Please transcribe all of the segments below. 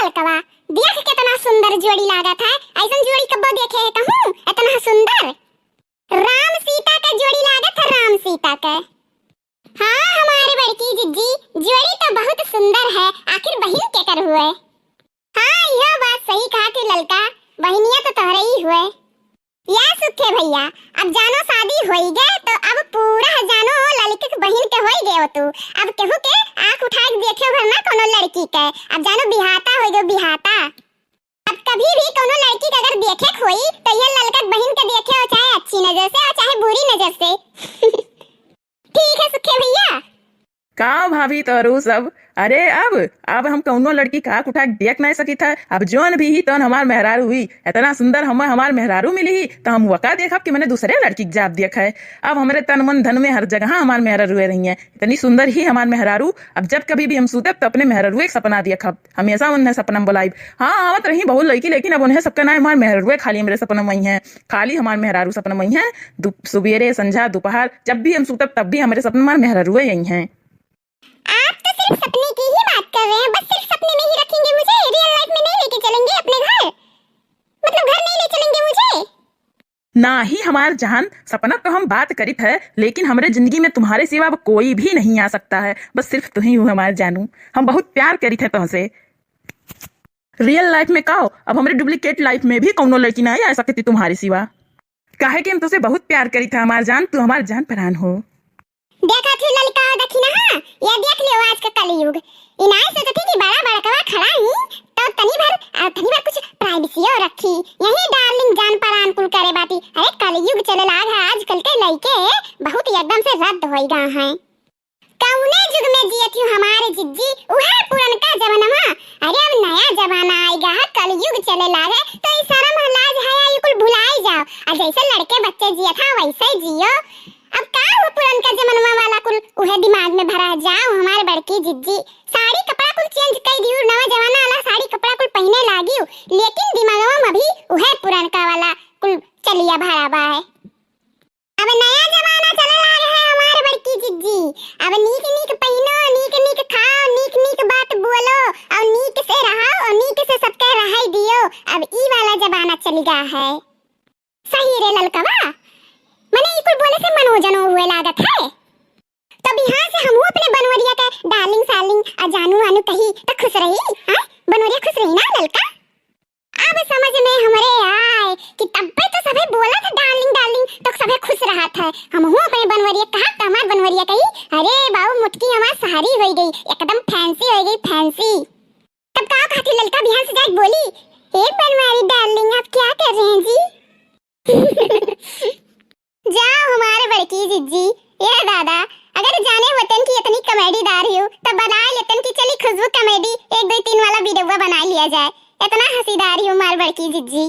लड़कवा देख कितना सुंदर जोड़ी लागत है। ऐसन जोड़ी कब्बो देखे है कहूं इतना सुंदर। राम सीता का जोड़ी लागत है, राम सीता का। हाँ हमारे बड़की जिज्जी जोड़ी तो बहुत सुंदर है, आखिर बहन के कर हुए। हाँ यह बात सही कहा कि ललका बहनिया तो तोहरे ही हुए। या सुखे भैया अब जानो शादी होई गए तो अब पूरा जानो ललित के बहन के होई गए तू। अब केहू के आंख उठा के देखे भर ना कोनो लड़की के। अब जानो बिहाता होई गयो बिहाता। अब कभी भी कोनो लड़की के अगर देखे खोई तो ये ललका बहन के देखे हो, चाहे अच्छी नजर से और चाहे बुरी नजर से। ठीक है सुखे भैया। का भाभी तोरू सब अरे अब हम कौनो लड़की का उठा के देख नहीं सकी था। अब जोन भी ही तन हमार मेहरारू हुई इतना सुंदर हमार मेहरारू मिली ही तो हम वका देखा कि मैंने दूसरे लड़की के जाप देखा है। अब हमारे तन मन धन में हर जगह हमार मेहरारू रही है, इतनी सुंदर ही हमार मेहरारू। अब जब कभी भी हम सूते तो अपने मेहरारू एक सपना देखा, हमेशा उन्हें सपना बुलाई। हाँ आवत रही बहुत लड़की, लेकिन अब उन्हें सबका नाम हमार मेहरारू खाली मेरे सपना वही है, खाली हमार मेहरारू सपना वही है। सुबेरे संझा दोपहर जब भी हम सूते तब भी हमारे सपना हमार मेहरारू यही है। आप तो सिर्फ सपने की ही बात कर रहे हैं, बस सिर्फ सपने में ही रखेंगे मुझे, रियल लाइफ में नहीं लेके चलेंगे अपने घर, मतलब घर नहीं ले चलेंगे मुझे। ना ही हमार जहान सपना तो हम बात करित है, लेकिन हमारे जिंदगी में तुम्हारे सिवा अब कोई भी नहीं आ सकता है, बस सिर्फ तुम ही हो हमारे जानू। हम बहुत प्यार करित है तुमसे। रियल लाइफ में कहो अब हमारे डुप्लीकेट लाइफ में भी कौनो लड़की नहीं आ सकती तुम्हारे सिवा, काहे कि हम तुझसे बहुत प्यार करित है हमार जान, तू हमार जान परान हो। देखा थी ललिका देखी ना, हाँ ये देख लियो आज का कलयुग। इनाय से थी कि बड़ा बड़कवा खड़ा ही तो तनी भर कुछ प्राइवेसी और रखी, यही डार्लिंग जान परान कुल करे बाती। अरे कलयुग चले लाग है, आजकल के लइके बहुत एकदम से रद्द होई गा हैं। कौने युग में जियत हूं हमारे जिज्जी, उहे पुरनका जमाना। अरे अब नया जमाना आएगा है, कलयुग चले लाग है तो ई शर्म लाज है ये कुल भुलाई जाओ, और जैसे लड़के बच्चे जियत था वैसे ही जियो। अब का वो पुरनका जमाना वाला कुल उहे दिमाग में भरा जाओ। हमारे बड़की जिज्जी साड़ी कपड़ा कुल चेंज कर दियो, नवा जमाना वाला साड़ी कपड़ा कुल पहने लागियो, लेकिन दिमागवा में अभी उहे पुरनका वाला कुल चलिया भरा बा है। अब नया जमाना चले लाग है हमारे बड़की जिज्जी। अब नीक नीक पहनो, नीक नीक खाओ, नीक नीक बात बोलो और नीक से रहो और नीक से सबके रहाई दियो। अब ई वाला जमाना चली गा है। सही रे ललकवा, मने ई कुल बोले से मनोजन हुए लागत है। तब यहाँ से हम अपने बनवरिया का डार्लिंग सार्लिंग आ जानू आनू कही तो खुश रही। हां बनवरिया खुश रही ना ललका। अब समझ में हमरे आए कि तब पे तो सभी बोला था डार्लिंग डार्लिंग तो सभी खुश रहा था। हम अपने बनवरिया कहा तो हमार बनवरिया कही अरे बाबू मुटकी हमार सहारी हो गई, एकदम फैंसी हो गई फैंसी। तब का कहती ललका बिहान से जाके बोली ए बनवारी डार्लिंग आप क्या कर रहे हैं जी। जाओ हमारे बड़की जिज्जी। ये दादा अगर जाने वतन की इतनी कॉमेडीदार हो तो बना लेतन की चली खुशबू कॉमेडी 1 2 3 वाला वीडियो बना लिया जाए, इतना हंसीदार हो हमारे बड़की जिज्जी।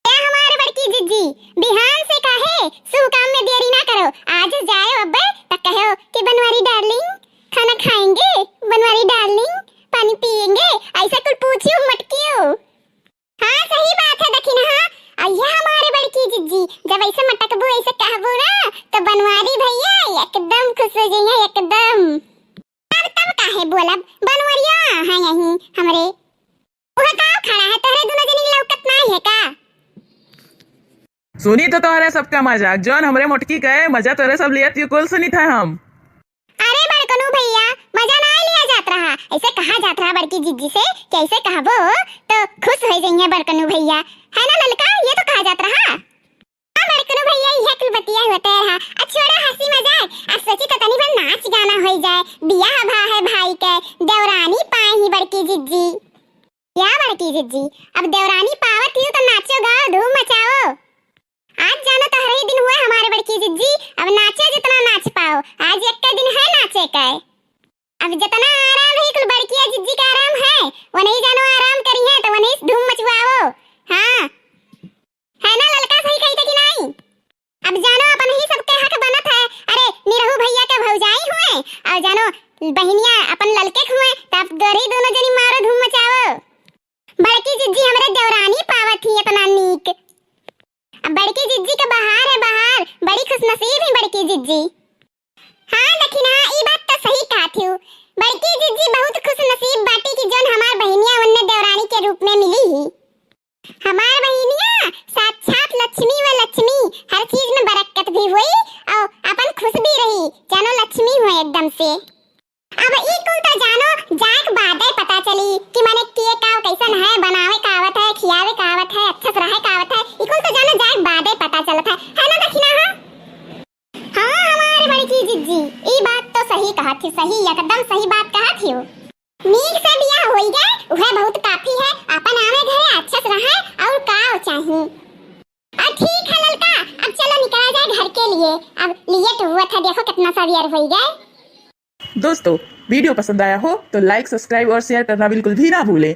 क्या हमारे बड़की जिज्जी बिहान से कहे शुभ काम में देरी ना करो, आज जाए अब तक कहो कि बनवारी डार्लिंग खाना खाएंगे, बनवारी डार्लिंग पानी पिएंगे, ऐसा कुछ पूछियो मटकियो। हाँ सही बात है देखी ना। अय्या हमारे बड़की जिज्जी जब ऐसे मटकबू ऐसे कहबू ना तो बनवारी भैया एकदम खुश हो जाएंगे एकदम। तब काहे बोलब बनवरिया हां यही हमरे ओहे का खड़ा है तोरे दोनों जनी लौकत नहीं है का। सुनी तो तोहरे सबका मजाक, जोन हमरे मोटकी कहे मजा तोरे सब लिया तू कुल सुनी था हम। अरे बड़कनू भैया मजा ना लिया जात रहा, ऐसे कहा जात रहा बड़की जिज्जी से कैसे कहबो तो खुश हो जाएंगे बड़कनू भैया, है ना ललका ये तो कहा जात रहा। हां बड़कनू भैया ये कुल बतिया होते रहा। अब छोड़ो हंसी मजाक, अब सोची तो तनी भर नाच गाना हो जाए, बियाह भा है भाई के देवरानी पाए ही बड़की जिज्जी। क्या बड़की जिज्जी अब देवरानी पावत ही तो नाचो गाओ धूम मचाओ। आज जानो तो हर ही दिन हुआ हमारे बड़की जिज्जी, अब नाचे जितना नाच पाओ, आज एक का दिन है नाचे का। अब जितना आराम है कुल बड़की जिज्जी का आराम है, वो नहीं जानो आराम करी है तो वो नहीं धूम मचवाओ। हाँ है ना ललका सही कही कि नहीं। अब जानो अपन ही सबके हक बनत है। अरे निरहु भैया के भौजाई हुए और जानो बहनिया अपन ललके हुए तब गरी दोनों जनी मारो धूम मचाओ। बड़की जिज्जी हमरे देवरानी पावत ही इतना नीक। अब बड़की जिज्जी का बहार है बहार, बड़ी खुशनसीब है बड़की जिज्जी। हाँ लेकिन हाँ ई बात तो सही कहा थी, बड़की जिज्जी बहुत खुशनसीब बाटी की जोन हमार बहनिया उन्ने देवरानी मन से। अब ई कुल तो जानो जाक बादे पता चली कि माने के का कैसन है, बनावे का आवत है, खियावे का आवत है, अच्छा से रहे का आवत है, ई कुल तो जानो जाक बादे पता चलत है ना दखिना हां। हां हमारे बड़की जिज्जी ई बात तो सही कहा थी, सही एकदम सही बात कहा थी। नीक से बियाह होई गए उहे बहुत काफी है, अपन आवे घरे अच्छा से रहे और का चाहिए। ठीक है ललका, अब चलो निकला जाए घर के लिए, अब लिए तो हुआ था, देखो कितना सवेर हो गए। दोस्तों वीडियो पसंद आया हो तो लाइक, सब्सक्राइब और शेयर करना बिल्कुल भी ना भूलें।